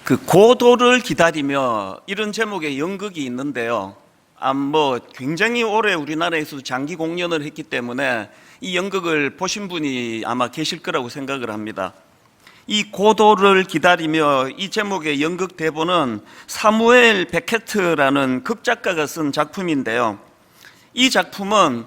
고도를 기다리며 이런 제목의 연극이 있는데요. 굉장히 오래 우리나라에서 장기 공연을 했기 때문에 이 연극을 보신 분이 아마 계실 거라고 생각을 합니다. 이 고도를 기다리며 이 제목의 연극 대본은 사무엘 베케트라는 극작가가 쓴 작품인데요. 이 작품은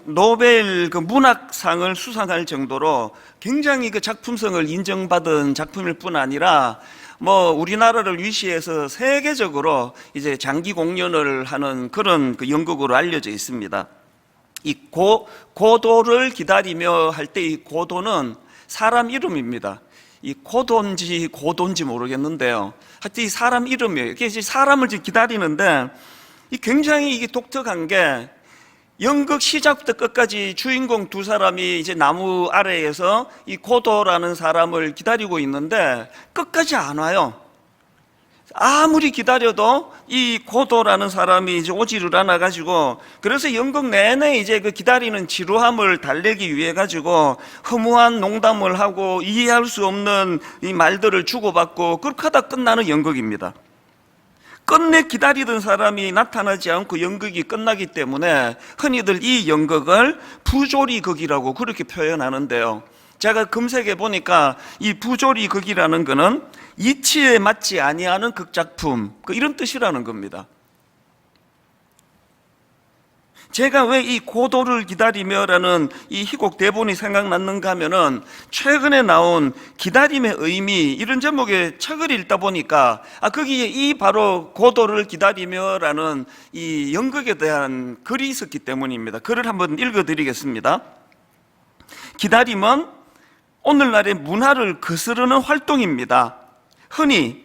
노벨 문학상을 수상할 정도로 굉장히 작품성을 인정받은 작품일 뿐 아니라 우리나라를 위시해서 세계적으로 이제 장기 공연을 하는 그런 연극으로 알려져 있습니다. 이 고도를 기다리며 할 때 이 고도는 사람 이름입니다. 이 고도인지 모르겠는데요. 하여튼 이 사람 이름이에요. 이게 사람을 기다리는데 굉장히 이게 독특한 게 연극 시작부터 끝까지 주인공 두 사람이 이제 나무 아래에서 이 고도라는 사람을 기다리고 있는데 끝까지 안 와요. 아무리 기다려도 이 고도라는 사람이 이제 오지를 않아 가지고, 그래서 연극 내내 이제 기다리는 지루함을 달래기 위해 가지고 허무한 농담을 하고 이해할 수 없는 이 말들을 주고받고 그렇게 하다 끝나는 연극입니다. 끝내 기다리던 사람이 나타나지 않고 연극이 끝나기 때문에 흔히들 이 연극을 부조리극이라고 그렇게 표현하는데요. 제가 검색해 보니까 이 부조리극이라는 것은 이치에 맞지 아니하는 극작품, 이런 뜻이라는 겁니다. 제가 왜 이 고도를 기다리며라는 이 희곡 대본이 생각났는가 하면은 최근에 나온 기다림의 의미, 이런 제목의 책을 읽다 보니까 거기에 이 바로 고도를 기다리며라는 이 연극에 대한 글이 있었기 때문입니다. 글을 한번 읽어드리겠습니다. 기다림은 오늘날의 문화를 거스르는 활동입니다. 흔히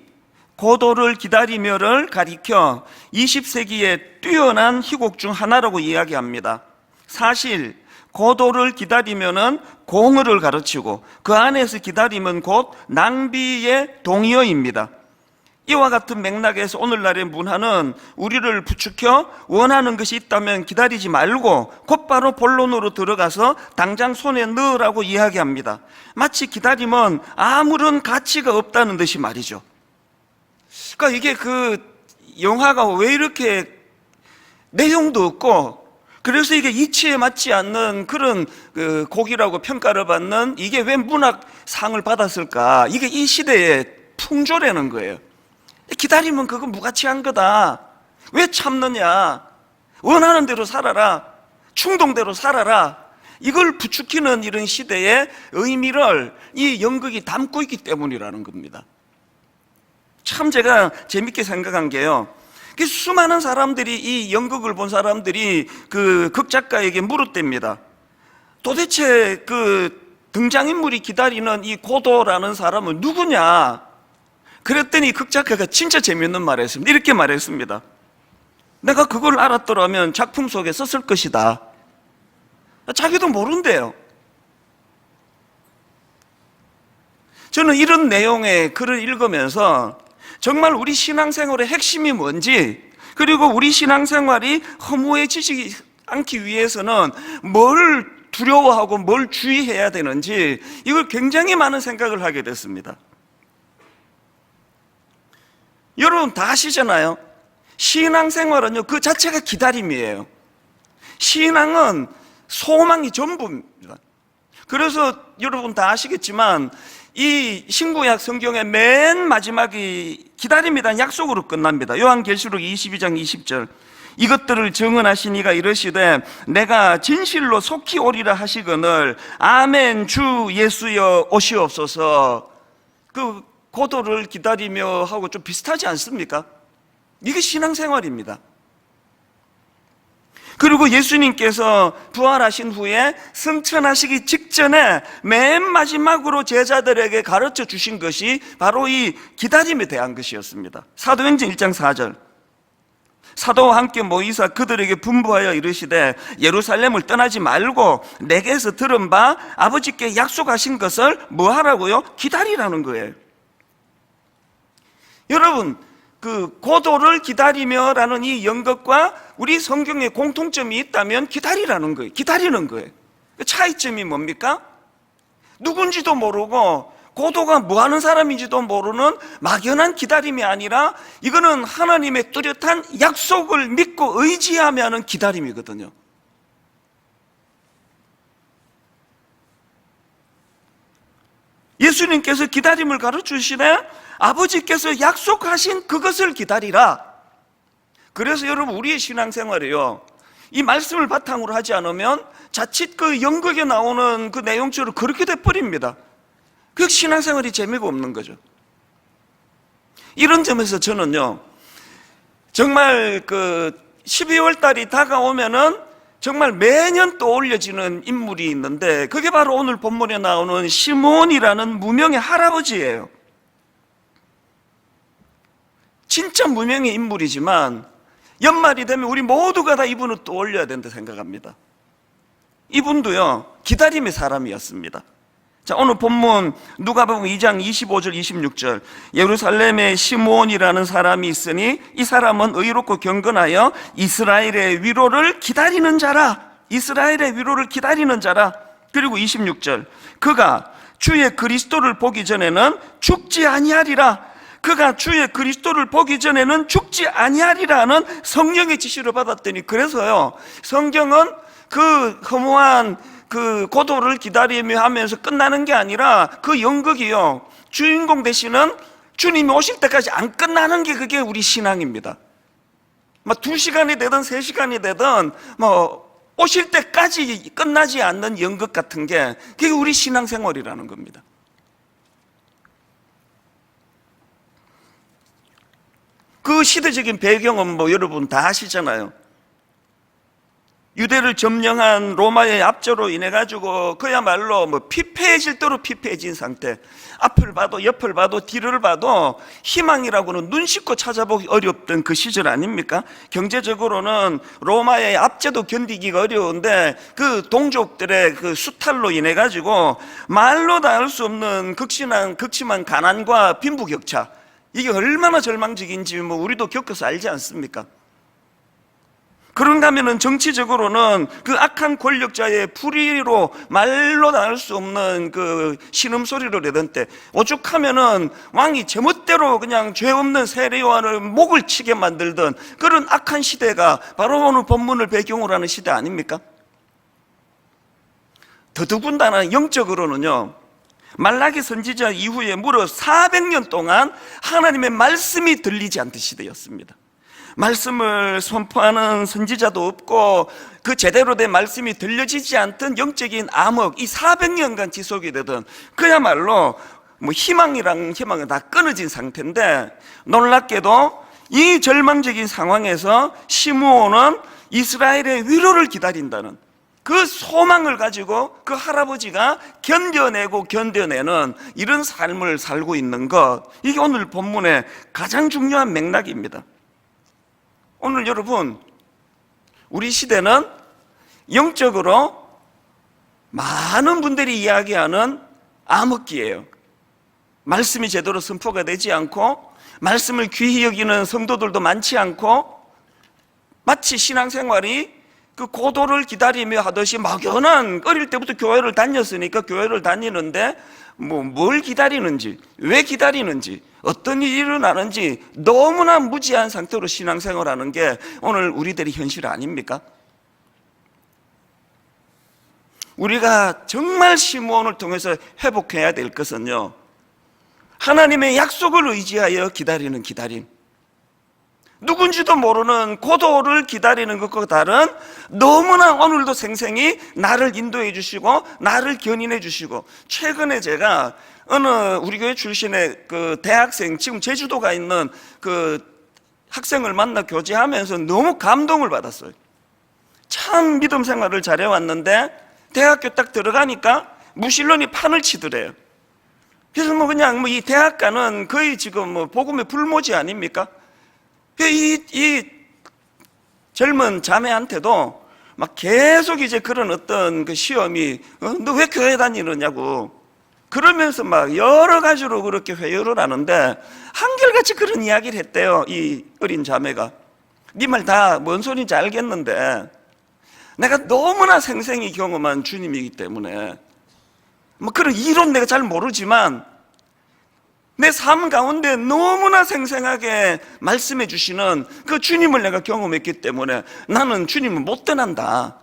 고도를 기다리며를 가리켜 20세기의 뛰어난 희곡 중 하나라고 이야기합니다. 사실 고도를 기다리며는 공허를 가르치고 그 안에서 기다림은 곧 낭비의 동의어입니다. 이와 같은 맥락에서 오늘날의 문화는 우리를 부추겨 원하는 것이 있다면 기다리지 말고 곧바로 본론으로 들어가서 당장 손에 넣으라고 이야기합니다. 마치 기다림은 아무런 가치가 없다는 듯이 말이죠. 그러니까 이게 영화가 왜 이렇게 내용도 없고, 그래서 이게 이치에 맞지 않는 그런 곡이라고 평가를 받는, 이게 왜 문학상을 받았을까? 이게 이 시대의 풍조라는 거예요. 기다리면 그거 무가치한 거다. 왜 참느냐? 원하는 대로 살아라. 충동대로 살아라. 이걸 부추기는 이런 시대의 의미를 이 연극이 담고 있기 때문이라는 겁니다. 참 제가 재밌게 생각한 게요, 수많은 사람들이, 이 연극을 본 사람들이 극작가에게 물었답니다. 도대체 등장인물이 기다리는 이 고도라는 사람은 누구냐? 그랬더니 극작가가 진짜 재밌는 말을 했습니다. 이렇게 말했습니다. 내가 그걸 알았더라면 작품 속에 썼을 것이다. 자기도 모른대요. 저는 이런 내용의 글을 읽으면서 정말 우리 신앙생활의 핵심이 뭔지, 그리고 우리 신앙생활이 허무해지지 않기 위해서는 뭘 두려워하고 뭘 주의해야 되는지, 이걸 굉장히 많은 생각을 하게 됐습니다. 여러분 다 아시잖아요. 신앙생활은요, 그 자체가 기다림이에요. 신앙은 소망이 전부입니다. 그래서 여러분 다 아시겠지만 이 신구약 성경의 맨 마지막이 기다림이란 약속으로 끝납니다. 요한계시록 22장 20절. 이것들을 증언하신 이가 이르시되 내가 진실로 속히 오리라 하시거늘 아멘 주 예수여 오시옵소서. 고도를 기다리며 하고 좀 비슷하지 않습니까? 이게 신앙생활입니다. 그리고 예수님께서 부활하신 후에 승천하시기 직전에 맨 마지막으로 제자들에게 가르쳐 주신 것이 바로 이 기다림에 대한 것이었습니다. 사도행전 1장 4절. 사도와 함께 모이사 그들에게 분부하여 이르시되 예루살렘을 떠나지 말고 내게서 들은 바 아버지께 약속하신 것을 뭐 하라고요? 기다리라는 거예요. 여러분, 고도를 기다리며라는 이 연극과 우리 성경에 공통점이 있다면 기다리라는 거예요. 기다리는 거예요. 차이점이 뭡니까? 누군지도 모르고 고도가 뭐 하는 사람인지도 모르는 막연한 기다림이 아니라 이거는 하나님의 뚜렷한 약속을 믿고 의지하며 하는 기다림이거든요. 예수님께서 기다림을 가르치시네. 아버지께서 약속하신 그것을 기다리라. 그래서 여러분, 우리의 신앙생활이요, 이 말씀을 바탕으로 하지 않으면 자칫 그 연극에 나오는 그 내용처럼 그렇게 돼버립니다. 그 신앙생활이 재미가 없는 거죠. 이런 점에서 저는요, 정말 그 12월 달이 다가오면은 정말 매년 떠올려지는 인물이 있는데, 그게 바로 오늘 본문에 나오는 시므온이라는 무명의 할아버지예요. 진짜 무명의 인물이지만 연말이 되면 우리 모두가 다 이분을 떠올려야 된다 생각합니다. 이분도요, 기다림의 사람이었습니다. 자, 오늘 본문 누가복음 2장 25절 26절, 예루살렘에 시므온이라는 사람이 있으니 이 사람은 의롭고 경건하여 이스라엘의 위로를 기다리는 자라. 이스라엘의 위로를 기다리는 자라. 그리고 26절, 그가 주의 그리스도를 보기 전에는 죽지 아니하리라. 그가 주의 그리스도를 보기 전에는 죽지 아니하리라는 성령의 지시를 받았더니, 그래서요, 성경은 그 허무한 그 고도를 기다리며 하면서 끝나는 게 아니라 그 연극이요, 주인공 되시는 주님이 오실 때까지 안 끝나는 게 그게 우리 신앙입니다. 막 2시간이 되든 3시간이 되든 오실 때까지 끝나지 않는 연극 같은 게 그게 우리 신앙생활이라는 겁니다. 그 시대적인 배경은 여러분 다 아시잖아요. 유대를 점령한 로마의 압제로 인해 가지고 그야말로 피폐해질 대로 피폐해진 상태. 앞을 봐도 옆을 봐도 뒤를 봐도 희망이라고는 눈 씻고 찾아보기 어렵던 그 시절 아닙니까? 경제적으로는 로마의 압제도 견디기가 어려운데 그 동족들의 그 수탈로 인해 가지고 말로 다 할 수 없는 극심한 가난과 빈부격차, 이게 얼마나 절망적인지 우리도 겪어서 알지 않습니까? 그런가 하면은 정치적으로는 그 악한 권력자의 불의로 말로 다 할 수 없는 그 신음소리를 내던 때, 오죽하면은 왕이 제멋대로 그냥 죄 없는 세례요한을 목을 치게 만들던 그런 악한 시대가 바로 오늘 본문을 배경으로 하는 시대 아닙니까? 더더군다나 영적으로는요, 말라기 선지자 이후에 무려 400년 동안 하나님의 말씀이 들리지 않던 시대였습니다. 말씀을 선포하는 선지자도 없고 그 제대로 된 말씀이 들려지지 않던 영적인 암흑, 이 400년간 지속이 되던 그야말로 희망은 다 끊어진 상태인데, 놀랍게도 이 절망적인 상황에서 시므온은 이스라엘의 위로를 기다린다는 그 소망을 가지고 그 할아버지가 견뎌내는 이런 삶을 살고 있는 것, 이게 오늘 본문의 가장 중요한 맥락입니다. 오늘 여러분, 우리 시대는 영적으로 많은 분들이 이야기하는 암흑기예요. 말씀이 제대로 선포가 되지 않고 말씀을 귀히 여기는 성도들도 많지 않고, 마치 신앙생활이 그 고도를 기다리며 하듯이 막연한, 어릴 때부터 교회를 다녔으니까 교회를 다니는데 뭘 기다리는지, 왜 기다리는지, 어떤 일이 일어나는지 너무나 무지한 상태로 신앙생활하는 게 오늘 우리들의 현실 아닙니까? 우리가 정말 시므온을 통해서 회복해야 될 것은요, 하나님의 약속을 의지하여 기다리는 기다림, 누군지도 모르는 고도를 기다리는 것과 다른, 너무나 오늘도 생생히 나를 인도해 주시고 나를 견인해 주시고, 최근에 제가 어느 우리 교회 출신의 그 대학생, 지금 제주도가 있는 그 학생을 만나 교제하면서 너무 감동을 받았어요. 참 믿음 생활을 잘해왔는데 대학교 딱 들어가니까 무신론이 판을 치더래요. 그래서 그냥 이 대학가는 거의 지금 복음의 불모지 아닙니까? 이 젊은 자매한테도 막 계속 이제 그런 어떤 그 시험이, 너 왜 교회 다니느냐고 그러면서 막 여러 가지로 그렇게 회유를 하는데, 한결같이 그런 이야기를 했대요. 이 어린 자매가. 네 말 다 뭔 소리인지 알겠는데 내가 너무나 생생히 경험한 주님이기 때문에 그런 이론 내가 잘 모르지만 내 삶 가운데 너무나 생생하게 말씀해 주시는 그 주님을 내가 경험했기 때문에 나는 주님을 못 떠난다.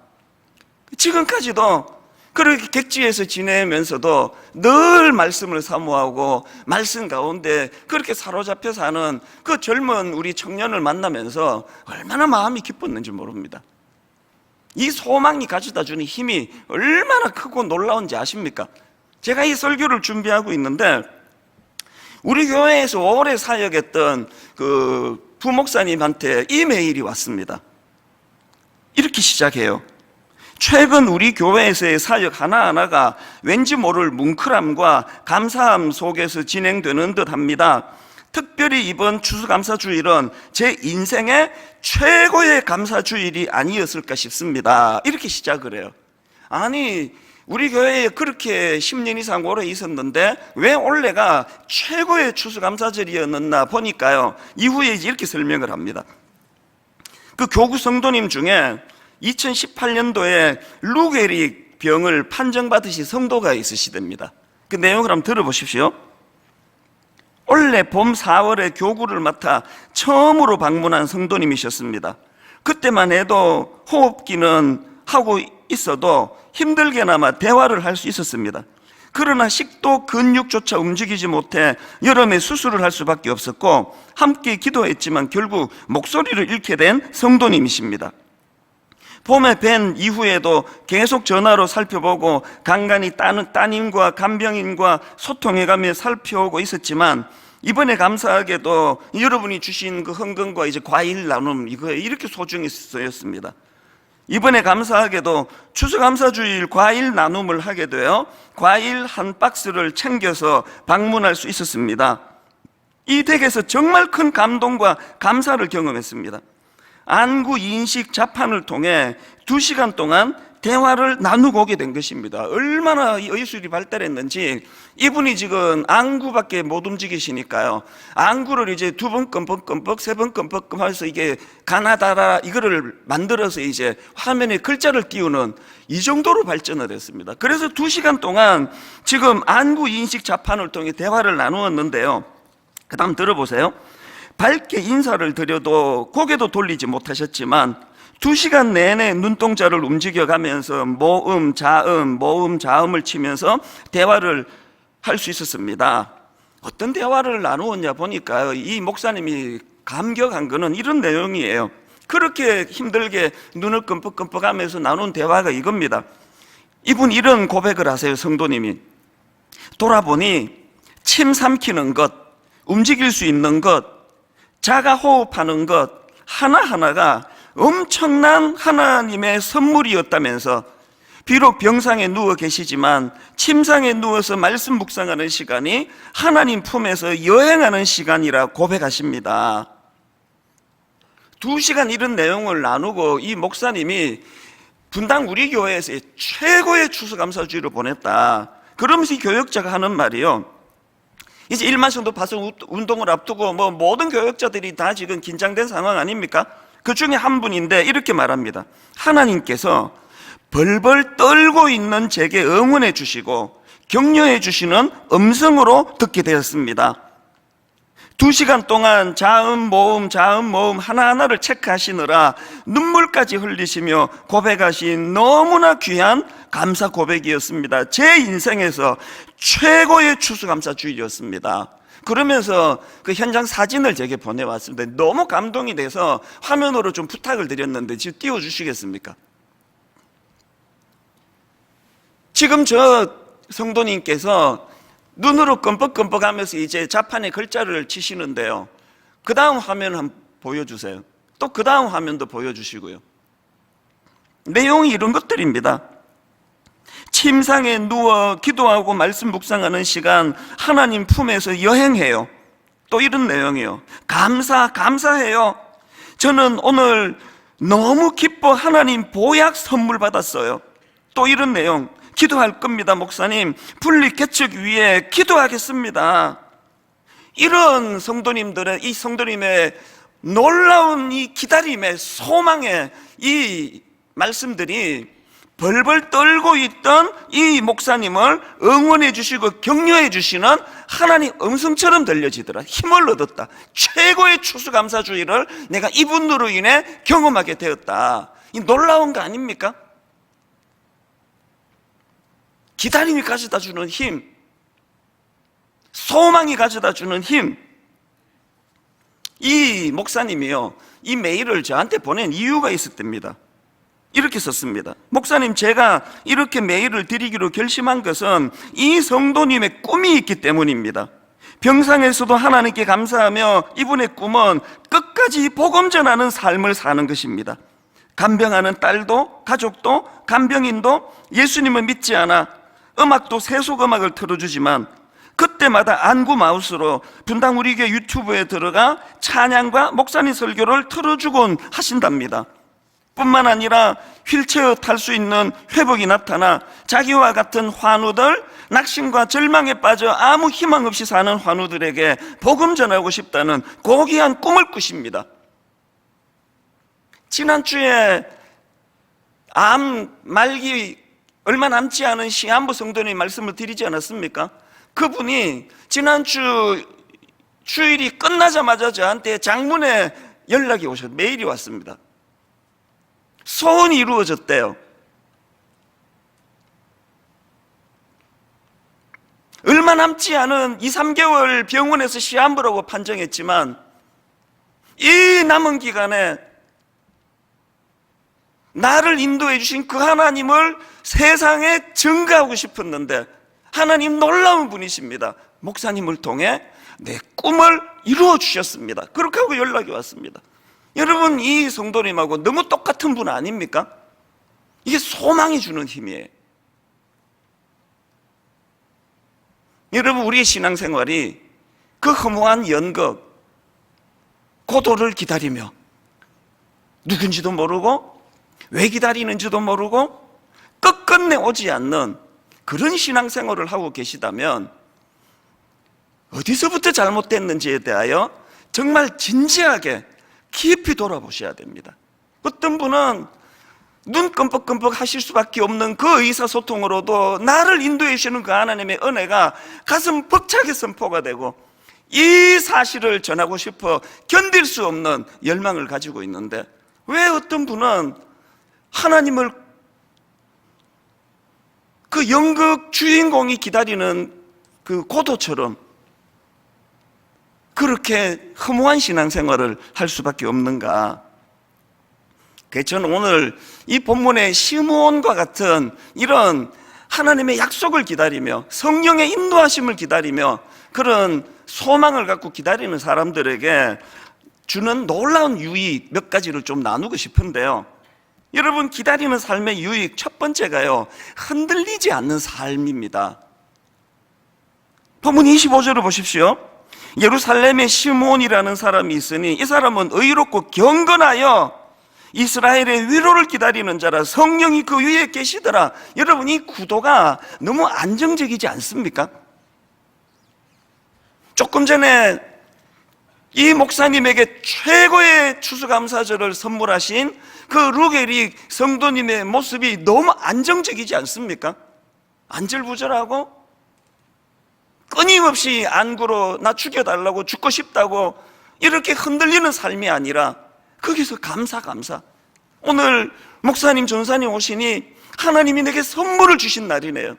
지금까지도 그렇게 객지에서 지내면서도 늘 말씀을 사모하고 말씀 가운데 그렇게 사로잡혀 사는 그 젊은 우리 청년을 만나면서 얼마나 마음이 기뻤는지 모릅니다. 이 소망이 가져다 주는 힘이 얼마나 크고 놀라운지 아십니까? 제가 이 설교를 준비하고 있는데 우리 교회에서 오래 사역했던 그 부목사님한테 이메일이 왔습니다. 이렇게 시작해요. 최근 우리 교회에서의 사역 하나하나가 왠지 모를 뭉클함과 감사함 속에서 진행되는 듯 합니다. 특별히 이번 추수감사주일은 제 인생의 최고의 감사주일이 아니었을까 싶습니다. 이렇게 시작을 해요. 아니, 우리 교회에 그렇게 10년 이상 오래 있었는데 왜 올해가 최고의 추수감사절이었나 보니까요, 이후에 이렇게 설명을 합니다. 그 교구 성도님 중에 2018년도에 루게릭 병을 판정받으신 성도가 있으시답니다. 그 내용을 한번 들어보십시오. 올해 봄 4월에 교구를 맡아 처음으로 방문한 성도님이셨습니다. 그때만 해도 호흡기는 하고 있어도 힘들게나마 대화를 할 수 있었습니다. 그러나 식도 근육조차 움직이지 못해 여름에 수술을 할 수밖에 없었고 함께 기도했지만 결국 목소리를 잃게 된 성도님이십니다. 봄에 뵌 이후에도 계속 전화로 살펴보고 간간히 따님과 간병인과 소통해가며 살펴오고 있었지만 이번에 감사하게도 여러분이 주신 그 헌금과 이제 과일 나눔 이거에 이렇게 소중히 쓰였습니다. 이번에 감사하게도 추수감사주일 과일 나눔을 하게 되어 과일 한 박스를 챙겨서 방문할 수 있었습니다. 이 댁에서 정말 큰 감동과 감사를 경험했습니다. 안구 인식 자판을 통해 2시간 동안 대화를 나누고 오게 된 것입니다. 얼마나 의술이 발달했는지 이분이 지금 안구밖에 못 움직이시니까요, 안구를 이제 2번 끔뻑끔뻑 3번 끔뻑끔 해서 이게 가나다라 이거를 만들어서 이제 화면에 글자를 띄우는 이 정도로 발전을 했습니다. 그래서 2시간 동안 지금 안구 인식 자판을 통해 대화를 나누었는데요, 그 다음 들어보세요. 밝게 인사를 드려도 고개도 돌리지 못하셨지만 2시간 내내 눈동자를 움직여가면서 모음, 자음을 치면서 대화를 할 수 있었습니다. 어떤 대화를 나누었냐 보니까 이 목사님이 감격한 거는 이런 내용이에요. 그렇게 힘들게 눈을 끔뻑끔뻑하면서 나눈 대화가 이겁니다. 이분 이런 고백을 하세요. 성도님이 돌아보니 침 삼키는 것, 움직일 수 있는 것, 자가 호흡하는 것 하나하나가 엄청난 하나님의 선물이었다면서 비록 병상에 누워 계시지만 침상에 누워서 말씀 묵상하는 시간이 하나님 품에서 여행하는 시간이라 고백하십니다. 2시간 이런 내용을 나누고 이 목사님이 분당 우리 교회에서 최고의 추수감사주의를 보냈다. 그러면서 이 교역자가 하는 말이요, 이제 1만 성도 파송 운동을 앞두고 모든 교역자들이 다 지금 긴장된 상황 아닙니까? 그 중에 한 분인데 이렇게 말합니다. 하나님께서 벌벌 떨고 있는 제게 응원해 주시고 격려해 주시는 음성으로 듣게 되었습니다. 2시간 동안 자음, 모음 하나하나를 체크하시느라 눈물까지 흘리시며 고백하신 너무나 귀한 감사 고백이었습니다. 제 인생에서 최고의 추수감사주일이었습니다. 그러면서 그 현장 사진을 제게 보내왔습니다. 너무 감동이 돼서 화면으로 좀 부탁을 드렸는데 지금 띄워주시겠습니까? 지금 저 성도님께서 눈으로 끔뻑끔뻑하면서 이제 자판에 글자를 치시는데요, 그 다음 화면 한번 보여주세요. 또 그 다음 화면도 보여주시고요. 내용이 이런 것들입니다. 침상에 누워 기도하고 말씀 묵상하는 시간 하나님 품에서 여행해요. 또 이런 내용이요. 감사해요. 저는 오늘 너무 기뻐 하나님 보약 선물 받았어요. 또 이런 내용. 기도할 겁니다. 목사님 분리 개척 위에 기도하겠습니다. 이런 성도님들의 이 성도님의 놀라운 이 기다림의 소망의 이 말씀들이 벌벌 떨고 있던 이 목사님을 응원해 주시고 격려해 주시는 하나님 음성처럼 들려지더라. 힘을 얻었다. 최고의 추수감사주의를 내가 이분으로 인해 경험하게 되었다. 이 놀라운 거 아닙니까? 기다림이 가져다 주는 힘, 소망이 가져다 주는 힘. 이 목사님이요, 이 메일을 저한테 보낸 이유가 있었답니다. 이렇게 썼습니다. 목사님, 제가 이렇게 메일을 드리기로 결심한 것은 이 성도님의 꿈이 있기 때문입니다. 병상에서도 하나님께 감사하며 이분의 꿈은 끝까지 복음 전하는 삶을 사는 것입니다. 간병하는 딸도 가족도 간병인도 예수님을 믿지 않아 음악도 세속음악을 틀어주지만 그때마다 안구 마우스로 분당 우리 교회 유튜브에 들어가 찬양과 목사님 설교를 틀어주곤 하신답니다. 뿐만 아니라 휠체어 탈 수 있는 회복이 나타나 자기와 같은 환우들, 낙심과 절망에 빠져 아무 희망 없이 사는 환우들에게 복음 전하고 싶다는 고귀한 꿈을 꾸십니다. 지난주에 암 말기 얼마 남지 않은 시한부 성도님 말씀을 드리지 않았습니까? 그분이 지난주 주일이 끝나자마자 저한테 장문에 연락이 오셨, 메일이 왔습니다. 소원이 이루어졌대요. 얼마 남지 않은 2, 3개월 병원에서 시한부라고 판정했지만 이 남은 기간에 나를 인도해 주신 그 하나님을 세상에 증거하고 싶었는데 하나님 놀라운 분이십니다. 목사님을 통해 내 꿈을 이루어 주셨습니다. 그렇게 하고 연락이 왔습니다. 여러분, 이 성도님하고 너무 똑같은 분 아닙니까? 이게 소망이 주는 힘이에요. 여러분, 우리의 신앙생활이 그 허무한 연극, 고도를 기다리며 누군지도 모르고 왜 기다리는지도 모르고 끝끝내 오지 않는 그런 신앙생활을 하고 계시다면 어디서부터 잘못됐는지에 대하여 정말 진지하게 깊이 돌아보셔야 됩니다. 어떤 분은 눈 끔뻑끔뻑 하실 수밖에 없는 그 의사소통으로도 나를 인도해 주시는 그 하나님의 은혜가 가슴 벅차게 선포가 되고 이 사실을 전하고 싶어 견딜 수 없는 열망을 가지고 있는데 왜 어떤 분은 하나님을 그 연극 주인공이 기다리는 그 고도처럼 그렇게 허무한 신앙생활을 할 수밖에 없는가? 저는 오늘 이 본문의 시므온과 같은 이런 하나님의 약속을 기다리며 성령의 인도하심을 기다리며 그런 소망을 갖고 기다리는 사람들에게 주는 놀라운 유익 몇 가지를 좀 나누고 싶은데요. 여러분, 기다리는 삶의 유익 첫 번째가요, 흔들리지 않는 삶입니다. 본문 25절을 보십시오. 예루살렘에 시므온이라는 사람이 있으니 이 사람은 의롭고 경건하여 이스라엘의 위로를 기다리는 자라 성령이 그 위에 계시더라. 여러분, 이 구도가 너무 안정적이지 않습니까? 조금 전에 이 목사님에게 최고의 추수감사절을 선물하신 그 루게리 성도님의 모습이 너무 안정적이지 않습니까? 안절부절하고 끊임없이 안구로 나 죽여달라고 죽고 싶다고 이렇게 흔들리는 삶이 아니라 거기서 감사. 오늘 목사님 전사님 오시니 하나님이 내게 선물을 주신 날이네요.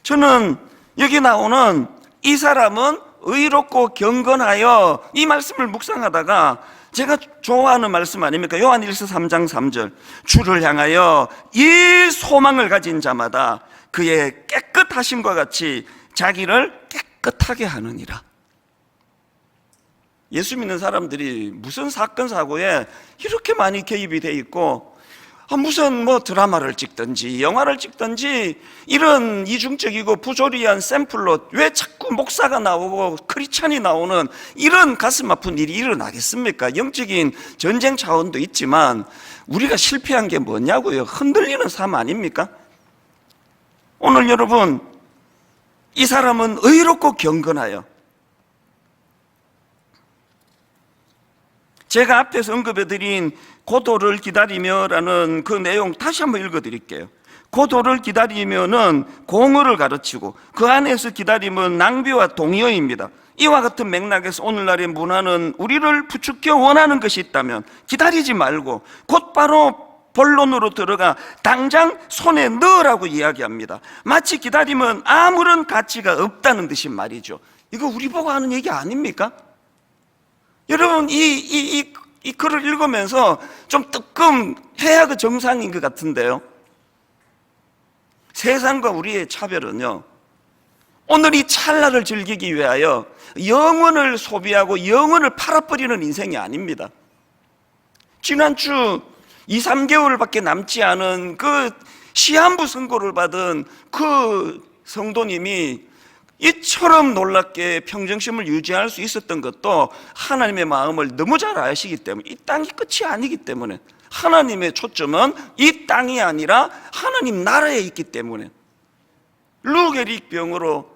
저는 여기 나오는 이 사람은 의롭고 경건하여 이 말씀을 묵상하다가 제가 좋아하는 말씀 아닙니까? 요한일서 3장 3절 주를 향하여 이 소망을 가진 자마다 그의 깨끗하심과 같이 자기를 깨끗하게 하느니라. 예수 믿는 사람들이 무슨 사건 사고에 이렇게 많이 개입이 돼 있고 무슨 드라마를 찍든지 영화를 찍든지 이런 이중적이고 부조리한 샘플로 왜 자꾸 목사가 나오고 크리스찬이 나오는 이런 가슴 아픈 일이 일어나겠습니까? 영적인 전쟁 차원도 있지만 우리가 실패한 게 뭐냐고요? 흔들리는 삶 아닙니까? 오늘 여러분, 이 사람은 의롭고 경건하여 제가 앞에서 언급해드린 고도를 기다리며라는 그 내용 다시 한번 읽어드릴게요. 고도를 기다리면은 공의를 가르치고 그 안에서 기다림은 낭비와 동의어입니다. 이와 같은 맥락에서 오늘날의 문화는 우리를 부추겨 원하는 것이 있다면 기다리지 말고 곧바로 본론으로 들어가 당장 손에 넣으라고 이야기합니다. 마치 기다림은 아무런 가치가 없다는 듯이 말이죠. 이거 우리 보고 하는 얘기 아닙니까? 여러분 이 글을 읽으면서 좀 뜨끔해야 그 정상인 것 같은데요. 세상과 우리의 차별은요, 오늘 이 찰나를 즐기기 위하여 영혼을 소비하고 영혼을 팔아버리는 인생이 아닙니다. 지난주 2, 3개월밖에 남지 않은 그 시한부 선고를 받은 그 성도님이 이처럼 놀랍게 평정심을 유지할 수 있었던 것도 하나님의 마음을 너무 잘 아시기 때문에, 이 땅이 끝이 아니기 때문에, 하나님의 초점은 이 땅이 아니라 하나님 나라에 있기 때문에, 루게릭 병으로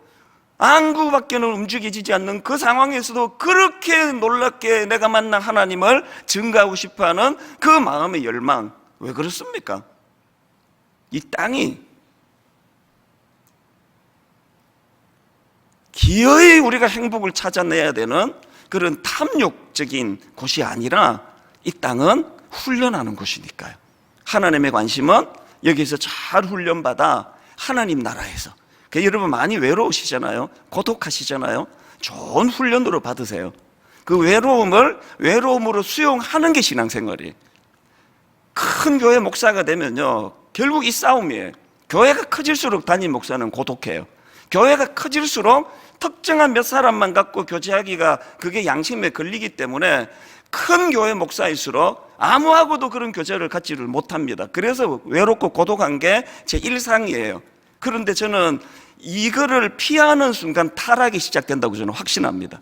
안구밖에는 움직이지 않는 그 상황에서도 그렇게 놀랍게 내가 만난 하나님을 증거하고 싶어하는 그 마음의 열망, 왜 그렇습니까? 이 땅이 기어이 우리가 행복을 찾아내야 되는 그런 탐욕적인 곳이 아니라 이 땅은 훈련하는 곳이니까요. 하나님의 관심은 여기서 잘 훈련받아 하나님 나라에서, 여러분 많이 외로우시잖아요. 고독하시잖아요. 좋은 훈련으로 받으세요. 그 외로움으로 수용하는 게 신앙생활이에요. 큰 교회 목사가 되면요, 결국 이 싸움이에요. 교회가 커질수록 담임 목사는 고독해요. 교회가 커질수록 특정한 몇 사람만 갖고 교제하기가 그게 양심에 걸리기 때문에 큰 교회 목사일수록 아무하고도 그런 교제를 갖지를 못합니다. 그래서 외롭고 고독한 게 제 일상이에요. 그런데 저는 이거를 피하는 순간 타락이 시작된다고 저는 확신합니다.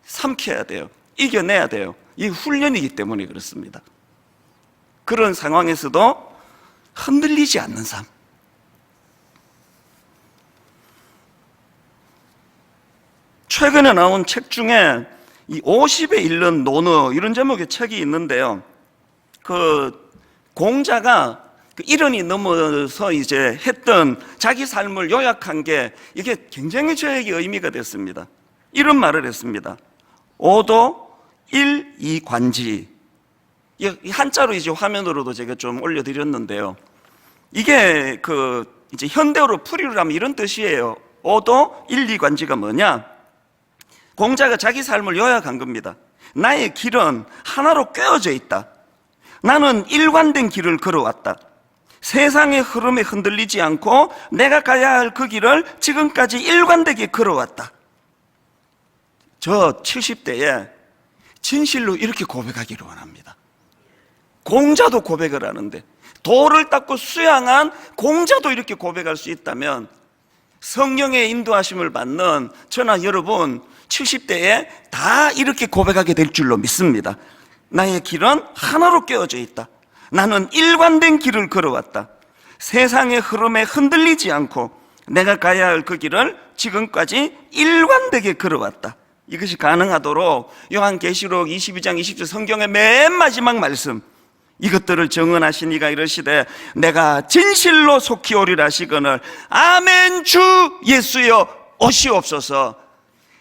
삼켜야 돼요. 이겨내야 돼요. 이 훈련이기 때문에 그렇습니다. 그런 상황에서도 흔들리지 않는 삶. 최근에 나온 책 중에 이 50에 이른 논어, 이런 제목의 책이 있는데요. 그 공자가 그 1원이 넘어서 이제 했던 자기 삶을 요약한 게 이게 굉장히 저에게 의미가 됐습니다. 이런 말을 했습니다. 오도 일이관지. 이 한자로 이제 화면으로도 제가 좀 올려드렸는데요. 이게 그 이제 현대어로 풀이를 하면 이런 뜻이에요. 오도 일이관지가 뭐냐? 공자가 자기 삶을 요약한 겁니다. 나의 길은 하나로 꿰어져 있다. 나는 일관된 길을 걸어왔다. 세상의 흐름에 흔들리지 않고 내가 가야 할 그 길을 지금까지 일관되게 걸어왔다. 저 70대에 진실로 이렇게 고백하기를 원합니다. 공자도 고백을 하는데, 돌을 닦고 수양한 공자도 이렇게 고백할 수 있다면 성령의 인도하심을 받는 저나 여러분 70대에 다 이렇게 고백하게 될 줄로 믿습니다. 나의 길은 하나로 꿰어져 있다. 나는 일관된 길을 걸어왔다. 세상의 흐름에 흔들리지 않고 내가 가야 할 그 길을 지금까지 일관되게 걸어왔다. 이것이 가능하도록 요한계시록 22장 20절 성경의 맨 마지막 말씀, 이것들을 정언하신 이가 이르시되 내가 진실로 속히 오리라 하시거늘 아멘 주 예수여 오시옵소서.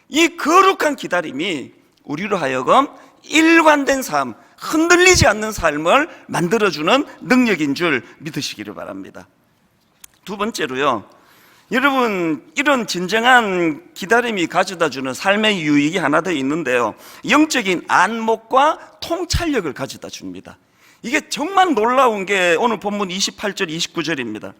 이 거룩한 기다림이 우리로 하여금 일관된 삶, 흔들리지 않는 삶을 만들어주는 능력인 줄 믿으시기를 바랍니다. 두 번째로요, 여러분 이런 진정한 기다림이 가져다주는 삶의 유익이 하나 더 있는데요, 영적인 안목과 통찰력을 가져다 줍니다. 이게 정말 놀라운 게 오늘 본문 28절 29절입니다.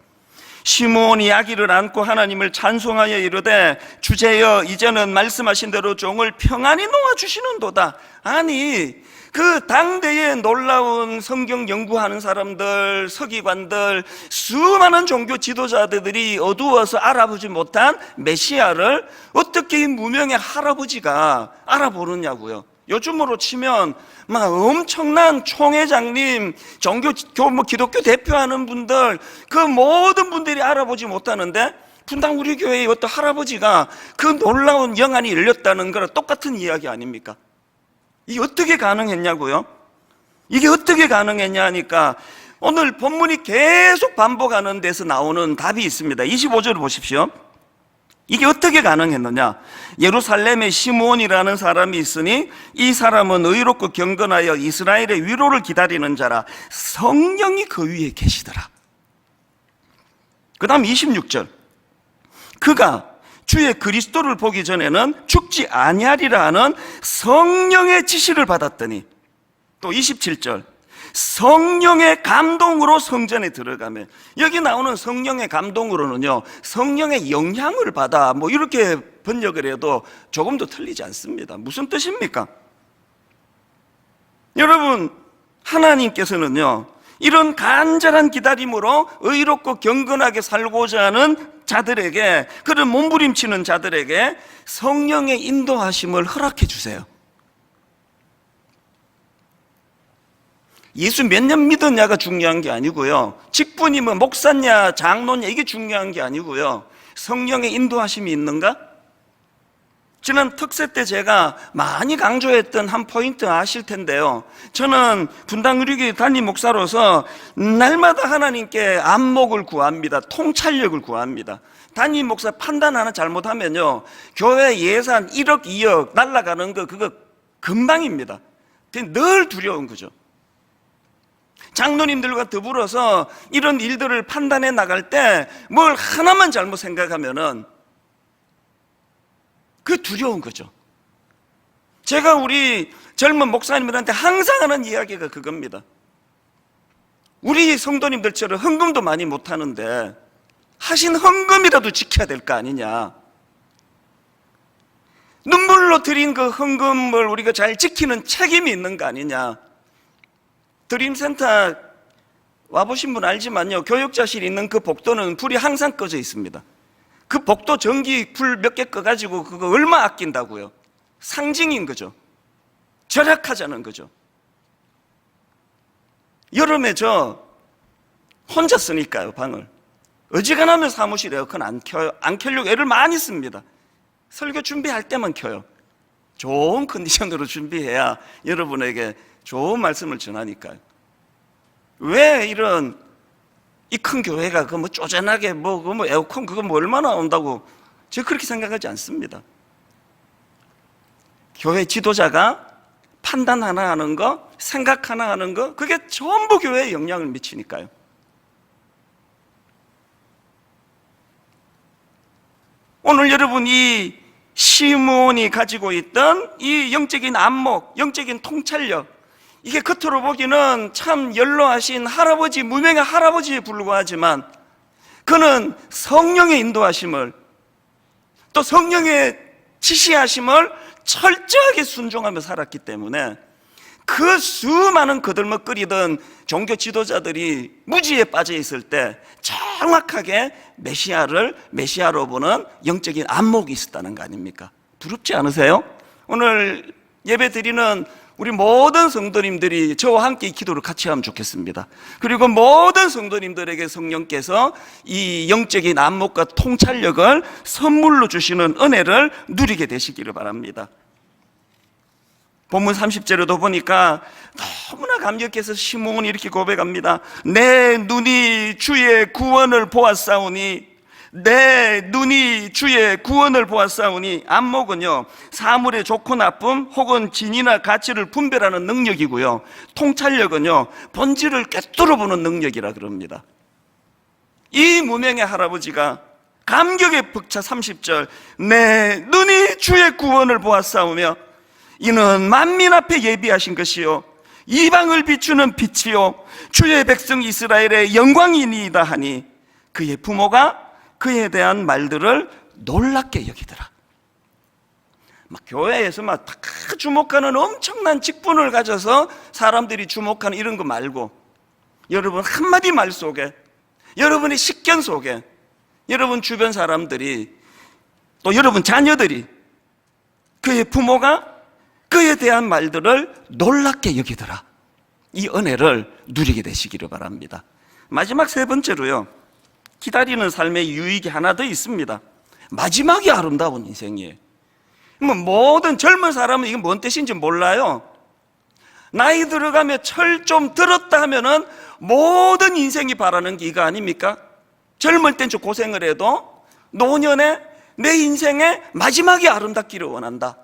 시므온이 아기를 안고 하나님을 찬송하여 이르되 주제여 이제는 말씀하신 대로 종을 평안히 놓아주시는도다. 아니 그 당대에 놀라운 성경 연구하는 사람들, 서기관들, 수많은 종교 지도자들이 어두워서 알아보지 못한 메시아를 어떻게 이 무명의 할아버지가 알아보느냐고요. 요즘으로 치면 막 엄청난 총회장님, 기독교 대표하는 분들, 그 모든 분들이 알아보지 못하는데 분당 우리 교회의 어떤 할아버지가 그 놀라운 영안이 열렸다는 거랑 똑같은 이야기 아닙니까? 이게 어떻게 가능했냐고요? 이게 어떻게 가능했냐 하니까 오늘 본문이 계속 반복하는 데서 나오는 답이 있습니다. 25절을 보십시오. 이게 어떻게 가능했느냐? 예루살렘에 시므온이라는 사람이 있으니 이 사람은 의롭고 경건하여 이스라엘의 위로를 기다리는 자라. 성령이 그 위에 계시더라. 그 다음 26절. 그가 주의 그리스도를 보기 전에는 죽지 아니하리라 하는 성령의 지시를 받았더니, 또 27절. 성령의 감동으로 성전에 들어가면, 여기 나오는 성령의 감동으로는요, 성령의 영향을 받아, 이렇게 번역을 해도 조금도 틀리지 않습니다. 무슨 뜻입니까? 여러분, 하나님께서는요, 이런 간절한 기다림으로 의롭고 경건하게 살고자 하는 자들에게, 그런 몸부림치는 자들에게 성령의 인도하심을 허락해 주세요. 예수 몇 년 믿었냐가 중요한 게 아니고요, 직분이면 목사냐 장로냐 이게 중요한 게 아니고요, 성령의 인도하심이 있는가? 지난 특세 때 제가 많이 강조했던 한 포인트 아실 텐데요, 저는 분당의료교회 담임 목사로서 날마다 하나님께 안목을 구합니다. 통찰력을 구합니다. 담임 목사 판단 하나 잘못하면요, 교회 예산 1억 2억 날아가는 거 그거 금방입니다. 늘 두려운 거죠. 장로님들과 더불어서 이런 일들을 판단해 나갈 때 뭘 하나만 잘못 생각하면은 그 두려운 거죠. 제가 우리 젊은 목사님들한테 항상 하는 이야기가 그겁니다. 우리 성도님들처럼 헌금도 많이 못하는데 하신 헌금이라도 지켜야 될 거 아니냐. 눈물로 드린 그 헌금을 우리가 잘 지키는 책임이 있는 거 아니냐. 드림센터 와보신 분 알지만요, 교육자실 있는 그 복도는 불이 항상 꺼져 있습니다. 그 복도 전기 불 몇 개 꺼가지고 그거 얼마 아낀다고요? 상징인 거죠. 절약하자는 거죠. 여름에 저 혼자 쓰니까요, 방을. 어지간하면 사무실 에어컨 안 켜요. 안 켜려고 애를 많이 씁니다. 설교 준비할 때만 켜요. 좋은 컨디션으로 준비해야 여러분에게 좋은 말씀을 전하니까요. 왜 이런 이 큰 교회가 그 쪼잔하게 에어컨 그거 얼마나 온다고, 제가 그렇게 생각하지 않습니다. 교회 지도자가 판단 하나 하는 거, 생각 하나 하는 거, 그게 전부 교회에 영향을 미치니까요. 오늘 여러분, 이 시므온이 가지고 있던 이 영적인 안목, 영적인 통찰력, 이게 겉으로 보기는 참 연로하신 할아버지, 무명의 할아버지에 불과하지만 그는 성령의 인도하심을, 또 성령의 지시하심을 철저하게 순종하며 살았기 때문에 그 수많은 거들먹거리던 종교 지도자들이 무지에 빠져 있을 때 정확하게 메시아로 보는 영적인 안목이 있었다는 거 아닙니까? 부럽지 않으세요? 오늘 예배 드리는 우리 모든 성도님들이 저와 함께 이 기도를 같이 하면 좋겠습니다. 그리고 모든 성도님들에게 성령께서 이 영적인 안목과 통찰력을 선물로 주시는 은혜를 누리게 되시기를 바랍니다. 본문 30절에도 보니까 너무나 감격해서 시므온이 이렇게 고백합니다. 내 눈이 주의 구원을 보았사오니, 내 눈이 주의 구원을 보았사오니, 안목은요, 사물의 좋고 나쁨 혹은 진이나 가치를 분별하는 능력이고요, 통찰력은요, 본질을 꿰뚫어 보는 능력이라 그럽니다. 이 무명의 할아버지가 감격에 벅차 30절, 내 눈이 주의 구원을 보았사오며 이는 만민 앞에 예비하신 것이요 이방을 비추는 빛이요 주의 백성 이스라엘의 영광이니이다 하니, 그의 부모가 그에 대한 말들을 놀랍게 여기더라. 교회에서 다 주목하는 엄청난 직분을 가져서 사람들이 주목하는 이런 거 말고, 여러분 한마디 말 속에, 여러분의 식견 속에, 여러분 주변 사람들이, 또 여러분 자녀들이, 그의 부모가 그에 대한 말들을 놀랍게 여기더라. 이 은혜를 누리게 되시기를 바랍니다. 마지막 세 번째로요, 기다리는 삶의 유익이 하나 더 있습니다. 마지막이 아름다운 인생이에요. 모든 젊은 사람은 이게 뭔 뜻인지 몰라요. 나이 들어가며 철 좀 들었다 하면은 모든 인생이 바라는 게 이거 아닙니까? 젊을 땐 좀 고생을 해도 노년에 내 인생의 마지막이 아름답기를 원한다.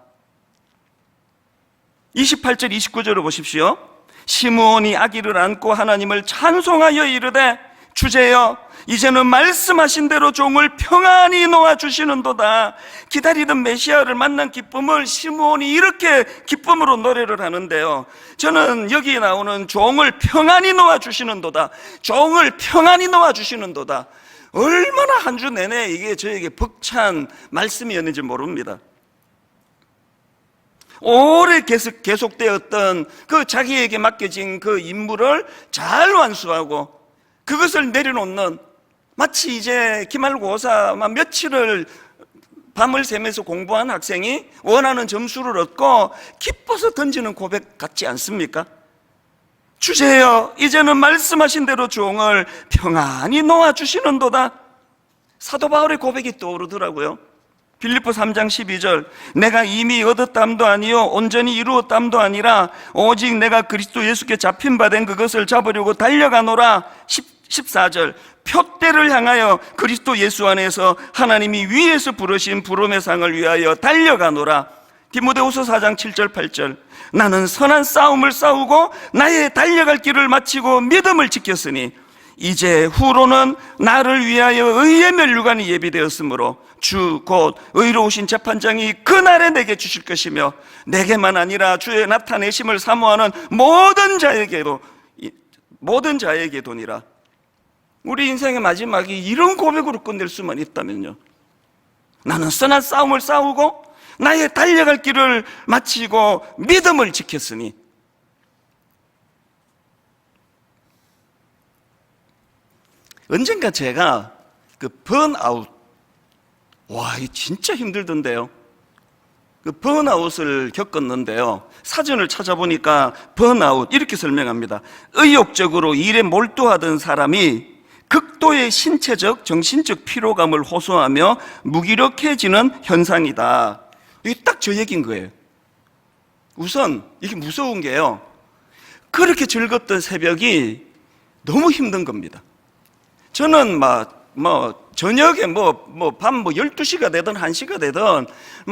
28절 29절을 보십시오. 시므온이 아기를 안고 하나님을 찬송하여 이르되 주제여 이제는 말씀하신 대로 종을 평안히 놓아주시는도다. 기다리던 메시아를 만난 기쁨을 시므온이 이렇게 기쁨으로 노래를 하는데요, 저는 여기 나오는 종을 평안히 놓아주시는도다, 종을 평안히 놓아주시는도다, 얼마나 한 주 내내 이게 저에게 벅찬 말씀이었는지 모릅니다. 오래 계속되었던 그 자기에게 맡겨진 그 임무를 잘 완수하고 그것을 내려놓는, 마치 이제 기말고사만 며칠을 밤을 새면서 공부한 학생이 원하는 점수를 얻고 기뻐서 던지는 고백 같지 않습니까? 주제여 이제는 말씀하신 대로 종을 평안히 놓아주시는도다. 사도 바울의 고백이 떠오르더라고요. 빌립보 3장 12절 내가 이미 얻었담도 아니요 온전히 이루었담도 아니라 오직 내가 그리스도 예수께 잡힌 바 된 그것을 잡으려고 달려가노라. 14절 표대를 향하여 그리스도 예수 안에서 하나님이 위에서 부르신 부름의 상을 위하여 달려가노라. 디모데후서 4장 7절 8절 나는 선한 싸움을 싸우고 나의 달려갈 길을 마치고 믿음을 지켰으니 이제 후로는 나를 위하여 의의 면류관이 예비되었으므로 주 곧 의로우신 재판장이 그날에 내게 주실 것이며 내게만 아니라 주의 나타내심을 사모하는 모든 자에게도니라. 우리 인생의 마지막이 이런 고백으로 끝낼 수만 있다면요, 나는 선한 싸움을 싸우고 나의 달려갈 길을 마치고 믿음을 지켰으니. 언젠가 제가 그 번아웃, 와, 이 진짜 힘들던데요. 그 번아웃을 겪었는데요, 사전을 찾아보니까 번아웃 이렇게 설명합니다. 의욕적으로 일에 몰두하던 사람이 극도의 신체적, 정신적 피로감을 호소하며 무기력해지는 현상이다. 이게 딱 저 얘기인 거예요. 우선 이게 무서운 게요, 그렇게 즐겁던 새벽이 너무 힘든 겁니다. 저는 저녁에 밤 12시가 되든 1시가 되든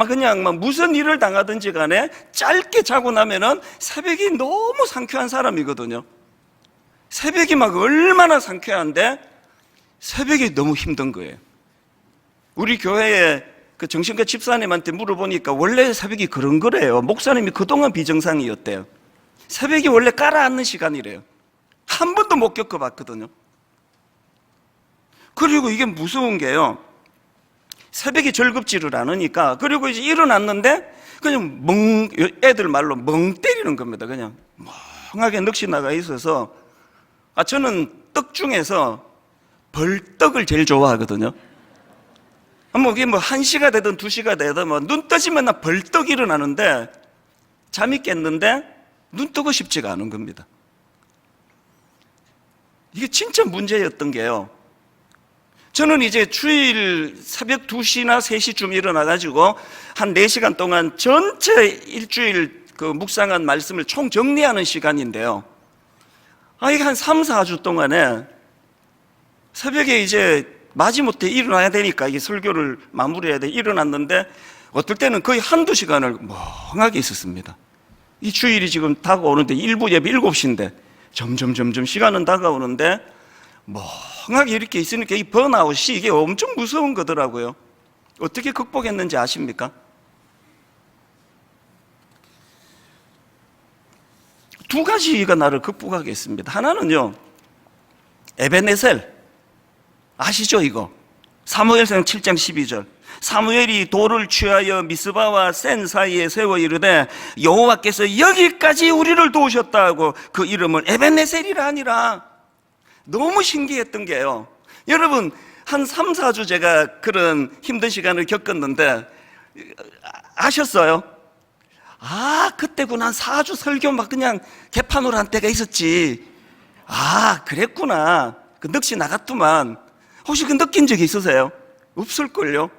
그냥 무슨 일을 당하든지 간에 짧게 자고 나면은 새벽이 너무 상쾌한 사람이거든요. 새벽이 얼마나 상쾌한데 새벽이 너무 힘든 거예요. 우리 교회에 그 정신과 집사님한테 물어보니까 원래 새벽이 그런 거래요. 목사님이 그동안 비정상이었대요. 새벽이 원래 깔아앉는 시간이래요. 한 번도 못 겪어봤거든요. 그리고 이게 무서운 게요, 새벽이 즐겁지를 않으니까, 그리고 이제 일어났는데 그냥 애들 말로 멍 때리는 겁니다. 그냥 멍하게 넋이 나가 있어서. 저는 떡 중에서 벌떡을 제일 좋아하거든요. 이게 1시가 되든 2시가 되든 눈 떠지면 나 벌떡 일어나는데 잠이 깼는데 눈 뜨고 싶지가 않은 겁니다. 이게 진짜 문제였던 게요, 저는 이제 주일 새벽 2시나 3시쯤 일어나가지고 한 4시간 동안 전체 일주일 그 묵상한 말씀을 총 정리하는 시간인데요, 이게 한 3, 4주 동안에 새벽에 이제 마지못해 일어나야 되니까 이게 설교를 마무리해야 돼 일어났는데 어떨 때는 거의 한두 시간을 멍하게 있었습니다. 이 주일이 지금 다가오는데 일부 예배 7시인데 점점 시간은 다가오는데 멍하게 이렇게 있으니까 이 번아웃이 이게 엄청 무서운 거더라고요. 어떻게 극복했는지 아십니까? 두 가지가 나를 극복하게 했습니다. 하나는요, 에베네셀 아시죠? 이거 사무엘상 7장 12절 사무엘이 돌을 취하여 미스바와 센 사이에 세워 이르되 여호와께서 여기까지 우리를 도우셨다 하고 그 이름을 에벤네셀이라 하니라. 너무 신기했던 게요, 여러분 한 3, 4주 제가 그런 힘든 시간을 겪었는데 아셨어요? 그때구나, 한 4주 설교 그냥 개판으로 한 때가 있었지. 그랬구나, 그 넋이 나갔더만. 혹시 그 느낀 적이 있으세요? 없을걸요?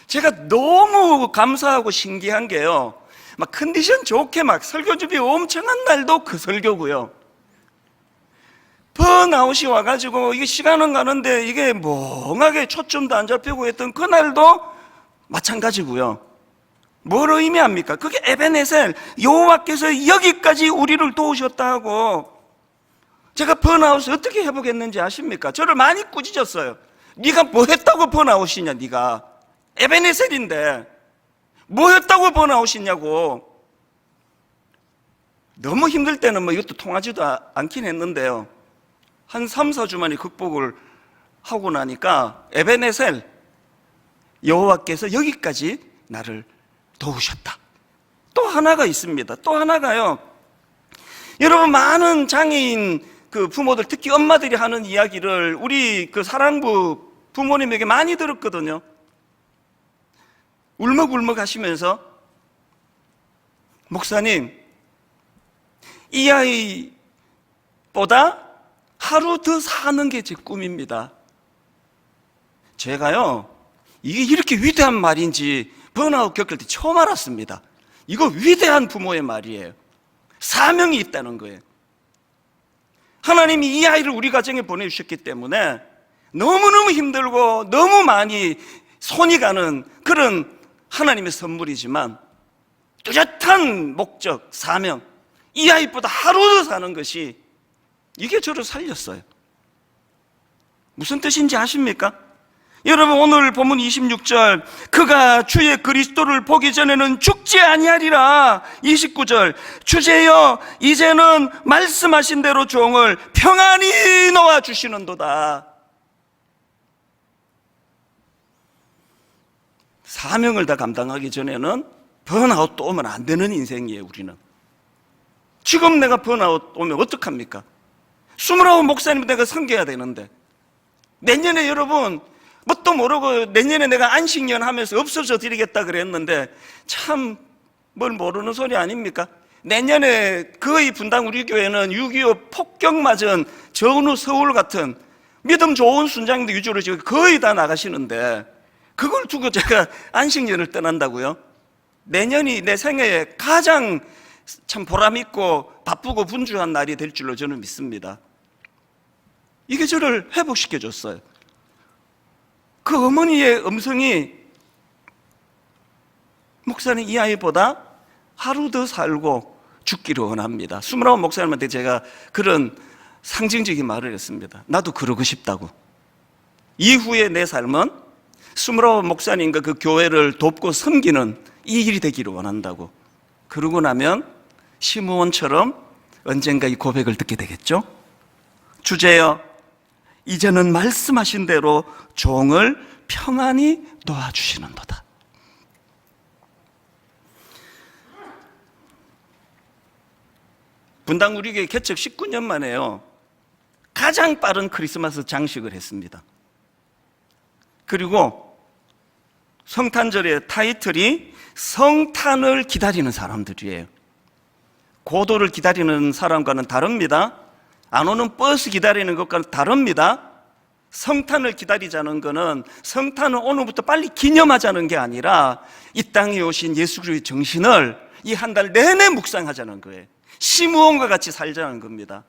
제가 너무 감사하고 신기한 게요, 막 컨디션 좋게 막 설교 준비 엄청 한 날도 그 설교고요. 번아웃이 와가지고 이게 시간은 가는데 이게 멍하게 초점도 안 잡히고 했던 그날도 마찬가지고요. 뭘 의미합니까? 그게 에베네셀, 여호와께서 여기까지 우리를 도우셨다 하고. 제가 번아웃을 어떻게 회복했는지 아십니까? 저를 많이 꾸짖었어요. 네가 뭐 했다고 번아웃이냐, 네가 에베네셀인데 뭐 했다고 번아웃이냐고. 너무 힘들 때는 뭐 이것도 통하지도 않긴 했는데요, 한 3, 4주 만에 극복을 하고 나니까 에베네셀, 여호와께서 여기까지 나를 도우셨다. 또 하나가 있습니다. 또 하나가요, 여러분, 많은 장애인 그 부모들, 특히 엄마들이 하는 이야기를 우리 그 사랑부 부모님에게 많이 들었거든요. 울먹울먹 하시면서, 목사님, 이 아이보다 하루 더 사는 게 제 꿈입니다. 제가요, 이게 이렇게 위대한 말인지 번아웃 겪을 때 처음 알았습니다. 이거 위대한 부모의 말이에요. 사명이 있다는 거예요. 하나님이 이 아이를 우리 가정에 보내주셨기 때문에 너무너무 힘들고 너무 많이 손이 가는 그런 하나님의 선물이지만, 뚜렷한 목적, 사명, 이 아이보다 하루 더 사는 것이, 이게 저를 살렸어요. 무슨 뜻인지 아십니까? 여러분, 오늘 본문 26절, 그가 주의 그리스도를 보기 전에는 죽지 아니하리라. 29절, 주제여 이제는 말씀하신 대로 종을 평안히 놓아주시는도다. 사명을 다 감당하기 전에는 번아웃도 오면 안 되는 인생이에요. 우리는 지금 내가 번아웃 오면 어떡합니까? 29 목사님 내가 섬겨야 되는데, 내년에 여러분 뭣도 모르고 내년에 내가 안식년 하면서 없어져 드리겠다 그랬는데, 참 뭘 모르는 소리 아닙니까? 내년에 거의 분당 우리 교회는 6.25 폭격 맞은 전후 서울 같은 믿음 좋은 순장들 위주로 지금 거의 다 나가시는데, 그걸 두고 제가 안식년을 떠난다고요? 내년이 내 생애에 가장 참 보람있고 바쁘고 분주한 날이 될 줄로 저는 믿습니다. 이게 저를 회복시켜줬어요. 그 어머니의 음성이, 목사님 이 아이보다 하루 더 살고 죽기를 원합니다. 29 목사님한테 제가 그런 상징적인 말을 했습니다. 나도 그러고 싶다고. 이후에 내 삶은 29 목사님과 그 교회를 돕고 섬기는 이 일이 되기를 원한다고. 그러고 나면 시므온처럼 언젠가 이 고백을 듣게 되겠죠? 주제여 이제는 말씀하신 대로 종을 평안히 놓아주시는도다. 분당 우리 교회 개척 19년 만에요, 가장 빠른 크리스마스 장식을 했습니다. 그리고 성탄절의 타이틀이 성탄을 기다리는 사람들이에요. 고도를 기다리는 사람과는 다릅니다. 안 오는 버스 기다리는 것과는 다릅니다. 성탄을 기다리자는 것은 성탄을 오늘부터 빨리 기념하자는 게 아니라 이 땅에 오신 예수 그리스도의 정신을 이 한 달 내내 묵상하자는 거예요. 시므온과 같이 살자는 겁니다.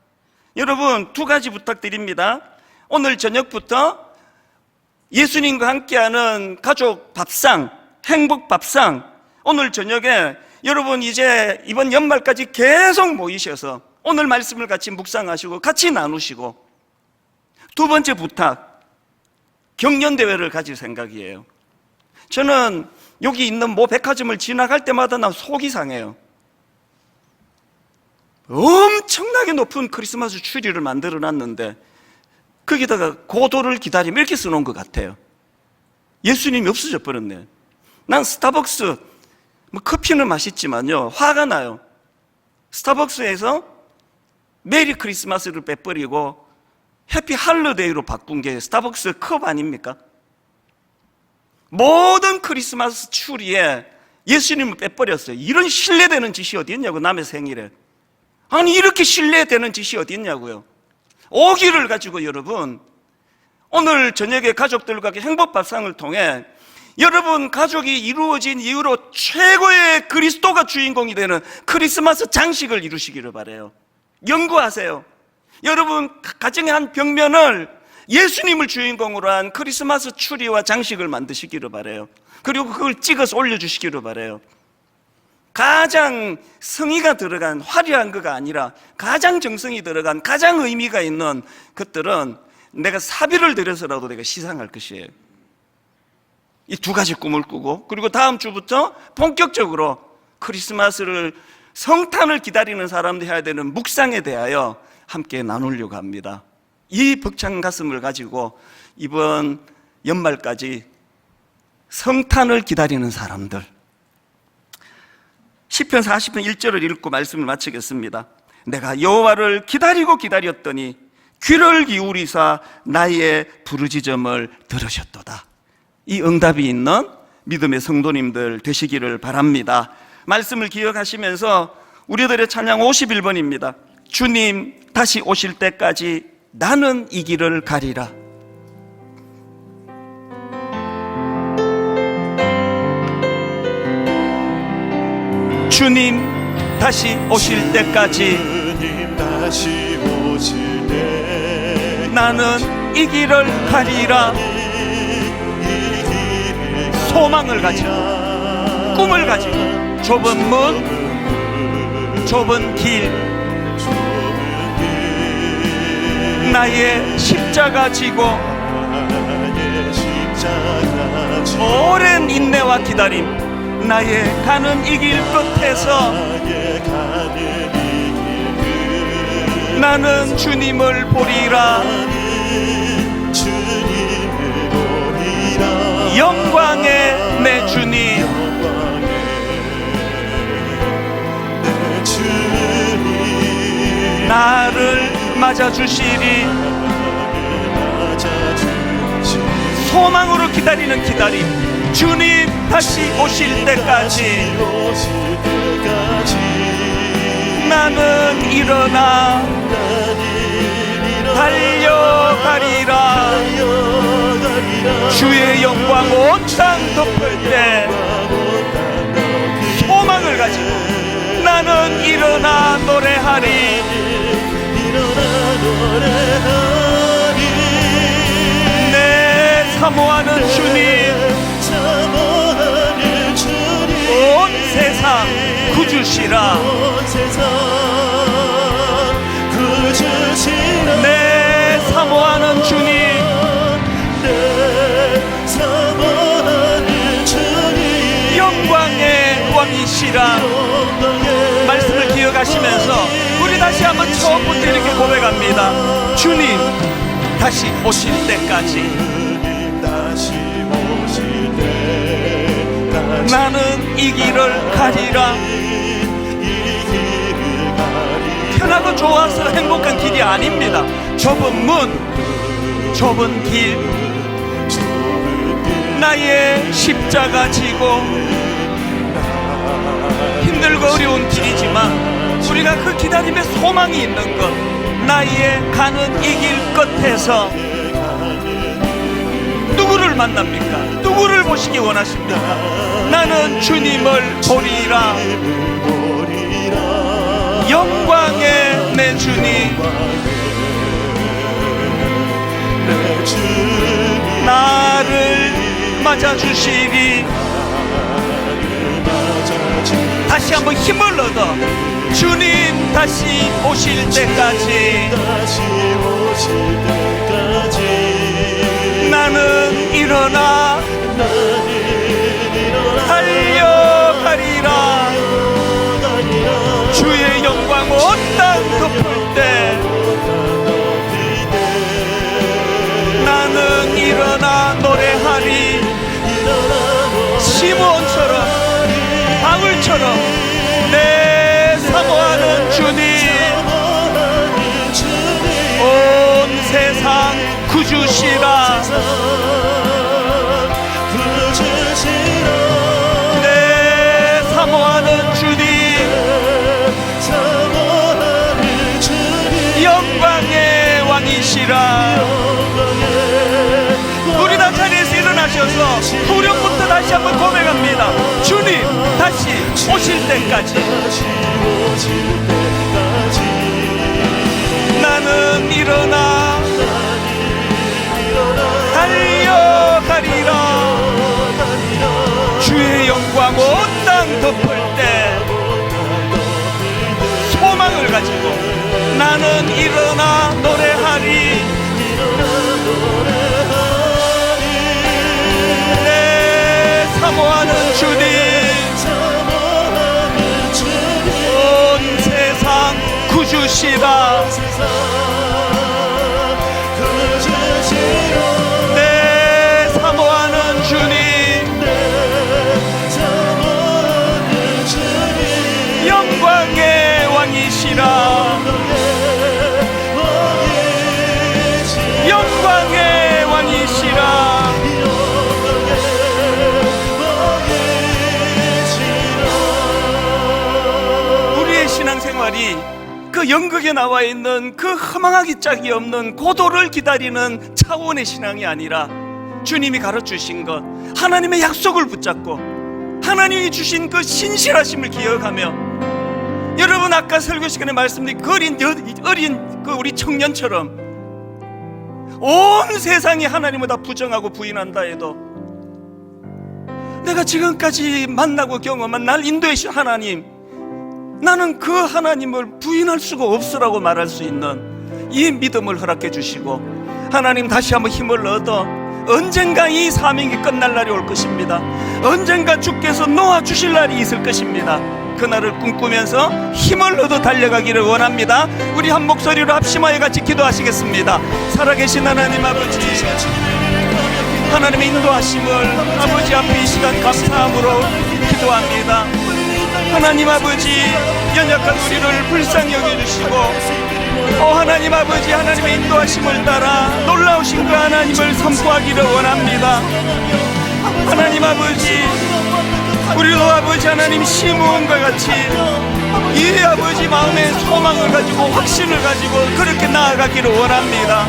여러분, 두 가지 부탁드립니다. 오늘 저녁부터 예수님과 함께하는 가족 밥상, 행복 밥상, 오늘 저녁에 여러분 이제 이번 연말까지 계속 모이셔서 오늘 말씀을 같이 묵상하시고 같이 나누시고, 두 번째 부탁, 경연대회를 가질 생각이에요. 저는 여기 있는 모 백화점을 지나갈 때마다 나 속이 상해요. 엄청나게 높은 크리스마스 트리를 만들어 놨는데 거기다가 고도를 기다리며 이렇게 써놓은 것 같아요. 예수님이 없어져 버렸네. 난 스타벅스 뭐 커피는 맛있지만요, 화가 나요. 스타벅스에서 메리 크리스마스를 빼버리고 해피 할러데이로 바꾼 게 스타벅스 컵 아닙니까? 모든 크리스마스 추리에 예수님을 빼버렸어요. 이런 신뢰되는 짓이 어디 있냐고, 남의 생일에. 아니, 이렇게 신뢰되는 짓이 어디 있냐고요. 오기를 가지고 여러분, 오늘 저녁에 가족들과 행복밥상을 통해 여러분 가족이 이루어진 이후로 최고의 그리스도가 주인공이 되는 크리스마스 장식을 이루시기를 바라요. 연구하세요. 여러분 가정의 한 벽면을 예수님을 주인공으로 한 크리스마스 추리와 장식을 만드시기를 바라요. 그리고 그걸 찍어서 올려주시기를 바라요. 가장 성의가 들어간 화려한 거가 아니라 가장 정성이 들어간 가장 의미가 있는 것들은 내가 사비를 들여서라도 내가 시상할 것이에요. 이 두 가지 꿈을 꾸고, 그리고 다음 주부터 본격적으로 크리스마스를, 성탄을 기다리는 사람들이 해야 되는 묵상에 대하여 함께 나누려고 합니다. 이 벅찬 가슴을 가지고 이번 연말까지 성탄을 기다리는 사람들, 시편 40편 1절을 읽고 말씀을 마치겠습니다. 내가 여호와를 기다리고 기다렸더니 귀를 기울이사 나의 부르짖음을 들으셨도다. 이 응답이 있는 믿음의 성도님들 되시기를 바랍니다. 말씀을 기억하시면서 우리들의 찬양 51번입니다. 주님 다시 오실 때까지 나는 이 길을 가리라. 주님 다시 오실 때까지 나는 이 길을 가리라. 소망을 가지고, 꿈을 가지고, 좁은 문, 좁은 길, 나의 십자가 지고 오랜 인내와 기다림, 나의 가는 이 길 끝에서 나는 주님을 보리라. 영광의 내 주님, 나를 맞아주시리. 소망으로 기다리는 기다림, 주님 다시 오실 때까지 나는 일어나 달려가리라. 주의 영광 온 땅 덮을 때 소망을 가지고 나는 일어나 노래하리. 내 사모하는 주님, 온 세상 구주시라. 내 사모하는 주님, 영광의 왕이시라. 말씀을 기억하시면서 우리 다시 한번 처음부터 이렇게 고백합니다. 주님 다시 오실 때까지 나는 이 길을 가리라. 편하고 좋아서 행복한 길이 아닙니다. 좁은 문, 좁은 길, 나의 십자가 지고 힘들고 어려운 길이지만 우리가 그 기다림에 소망이 있는 것, 나의 가는 이 길 끝에서 누구를 만납니까? 누구를 보시기 원하십니까? 나는 주님을 보리라. 영광의 내 주님, 나를 맞아주시리. 다시 한번 힘을 얻어 주님 다시 오실 때까지 나는 일어나 달려가리라. 주의 영광 온 땅 덮을 때 나는 일어나 노래하리. 시므온처럼, 바울처럼 내 사모하는 주님, 온 세상 구주시라. 내 사모하는 주님, 영광의 왕이시라. 우리 다 자리에서 일어나셔서 후렴부터 오실 때까지 나는 일어나 달려가리라. 주의 영광 온 땅 덮을 때 소망을 가지고 나는 일어나 노래하리. 내 사모하는 주님, 온 세상 구주시라. 내 사모하는 주님, 영광의 왕이시라. 영광의 왕이시라. 우리의 신앙생활이 그 연극에 나와 있는 그 허망하기 짝이 없는 고도를 기다리는 차원의 신앙이 아니라 주님이 가르치신 것, 하나님의 약속을 붙잡고 하나님이 주신 그 신실하심을 기억하며, 여러분 아까 설교 시간에 말씀드린 그 어린 그 우리 청년처럼 온 세상이 하나님을 다 부정하고 부인한다 해도 내가 지금까지 만나고 경험한 날 인도해주신 하나님, 나는 그 하나님을 부인할 수가 없으라고 말할 수 있는 이 믿음을 허락해 주시고, 하나님 다시 한번 힘을 얻어 언젠가 이 사명이 끝날 날이 올 것입니다. 언젠가 주께서 놓아주실 날이 있을 것입니다. 그날을 꿈꾸면서 힘을 얻어 달려가기를 원합니다. 우리 한 목소리로 합심하여 같이 기도하시겠습니다. 살아계신 하나님 아버지, 하나님의 인도하심을 아버지 앞에 이 시간 감사함으로 기도합니다. 하나님 아버지, 연약한 우리를 불쌍히 여겨주시고, 하나님 아버지, 하나님의 인도하심을 따라 놀라우신 그 하나님을 선포하기를 원합니다. 하나님 아버지, 우리도 아버지 하나님 시므온과 같이 이 아버지 마음의 소망을 가지고 확신을 가지고 그렇게 나아가기를 원합니다.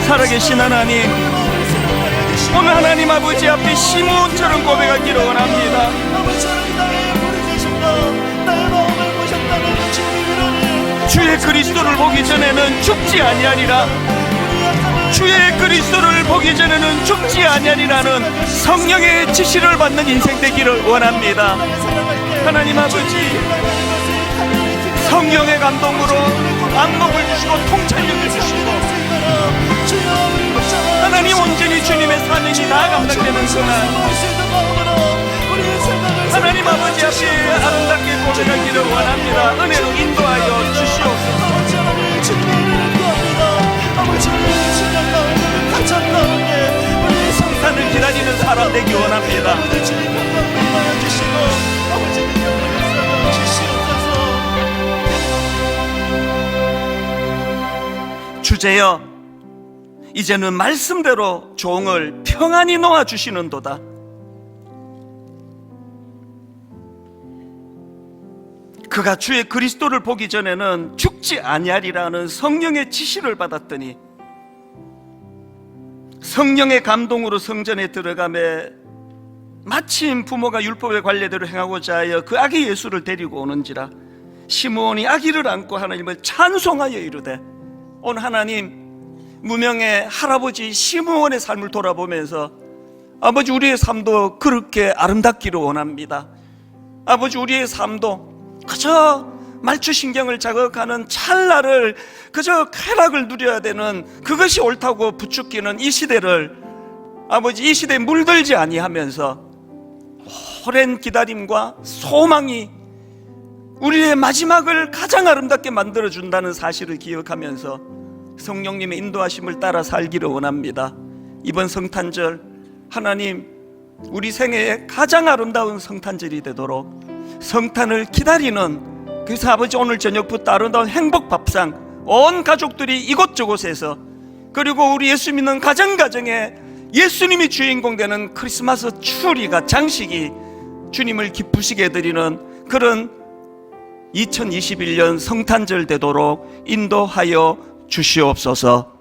살아계신 하나님, 오늘 하나님 아버지 앞에 시므온처럼 고백하기를 원합니다. 주의 그리스도를 보기 전에는 죽지 아니하리라. 주의 그리스도를 보기 전에는 죽지 아니하리라는 성령의 지시를 받는 인생 되기를 원합니다. 하나님 아버지, 성령의 감동으로 안목을 주시고 통찰력을 주시고, 하나님 온전히 주님의 사명이 다 감당되는 그날, 하나님 아버지 앞에 아름답게 고백하기를 원합니다. 은혜로 인도하여 주시옵소서. 성탄을 기다리는 사람 되기 원합니다. 주제여, 이제는 말씀대로 종을 평안히 놓아주시는도다. 그가 주의 그리스도를 보기 전에는 죽지 아니하리라는 성령의 지시를 받았더니 성령의 감동으로 성전에 들어가매 마침 부모가 율법의 관례대로 행하고자 하여 그 아기 예수를 데리고 오는지라 시므온이 아기를 안고 하나님을 찬송하여 이르되, 오늘 하나님 무명의 할아버지 시므온의 삶을 돌아보면서 아버지, 우리의 삶도 그렇게 아름답기를 원합니다. 아버지, 우리의 삶도 그저 말초신경을 자극하는 찰나를, 그저 쾌락을 누려야 되는 그것이 옳다고 부추기는 이 시대를 아버지, 이 시대에 물들지 아니하면서 오랜 기다림과 소망이 우리의 마지막을 가장 아름답게 만들어준다는 사실을 기억하면서 성령님의 인도하심을 따라 살기를 원합니다. 이번 성탄절, 하나님 우리 생애의 가장 아름다운 성탄절이 되도록 성탄을 기다리는, 그래서 아버지 오늘 저녁부터 아름다운 행복밥상 온 가족들이 이곳저곳에서, 그리고 우리 예수 믿는 가정가정에 예수님이 주인공 되는 크리스마스 추리가, 장식이 주님을 기쁘시게 해드리는 그런 2021년 성탄절 되도록 인도하여 주시옵소서.